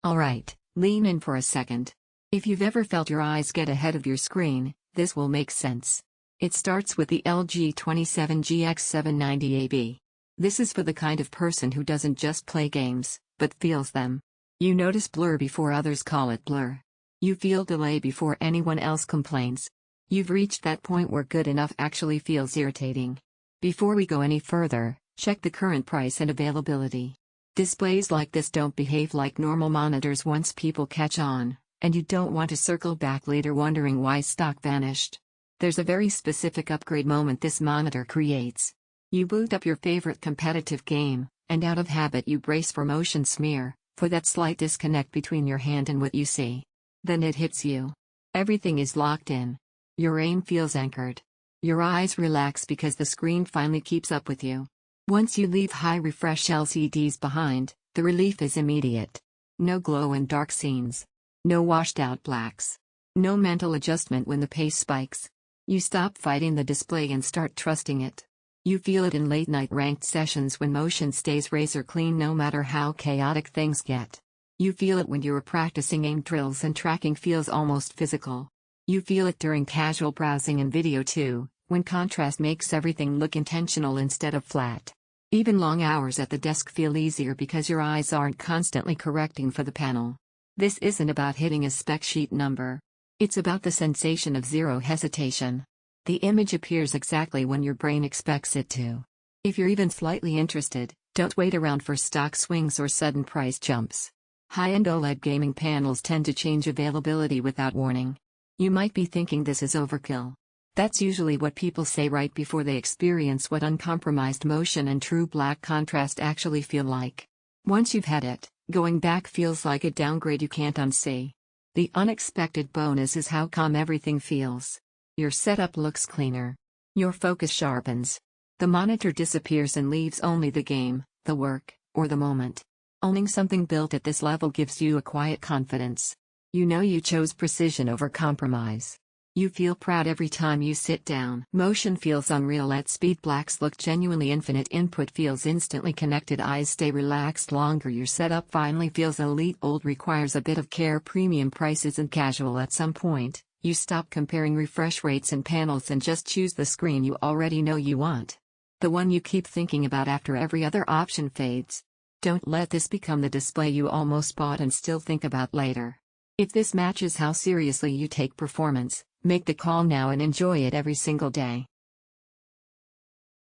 Alright, lean in for a second. If you've ever felt your eyes get ahead of your screen, this will make sense. It starts with the LG 27GX790A-B. This is for the kind of person who doesn't just play games, but feels them. You notice blur before others call it blur. You feel delay before anyone else complains. You've reached that point where good enough actually feels irritating. Before we go any further, check the current price and availability. Displays like this don't behave like normal monitors once people catch on, and you don't want to circle back later wondering why stock vanished. There's a very specific upgrade moment this monitor creates. You boot up your favorite competitive game, and out of habit you brace for motion smear, for that slight disconnect between your hand and what you see. Then it hits you. Everything is locked in. Your aim feels anchored. Your eyes relax because the screen finally keeps up with you. Once you leave high refresh LCDs behind, the relief is immediate. No glow in dark scenes. No washed out blacks. No mental adjustment when the pace spikes. You stop fighting the display and start trusting it. You feel it in late night ranked sessions when motion stays razor clean no matter how chaotic things get. You feel it when you're practicing aim drills and tracking feels almost physical. You feel it during casual browsing and video too, when contrast makes everything look intentional instead of flat. Even long hours at the desk feel easier because your eyes aren't constantly correcting for the panel. This isn't about hitting a spec sheet number. It's about the sensation of zero hesitation. The image appears exactly when your brain expects it to. If you're even slightly interested, don't wait around for stock swings or sudden price jumps. High-end OLED gaming panels tend to change availability without warning. You might be thinking this is overkill. That's usually what people say right before they experience what uncompromised motion and true black contrast actually feel like. Once you've had it, going back feels like a downgrade you can't unsee. The unexpected bonus is how calm everything feels. Your setup looks cleaner. Your focus sharpens. The monitor disappears and leaves only the game, the work, or the moment. Owning something built at this level gives you a quiet confidence. You know you chose precision over compromise. You feel proud every time you sit down. Motion feels unreal at speed. Blacks look genuinely infinite. Input feels instantly connected. Eyes stay relaxed longer. Your setup finally feels elite. Old requires a bit of care. Premium prices and casual. At some point, you stop comparing refresh rates and panels and just choose the screen you already know you want. The one you keep thinking about after every other option fades. Don't let this become the display you almost bought and still think about later. If this matches how seriously you take performance, make the call now and enjoy it every single day.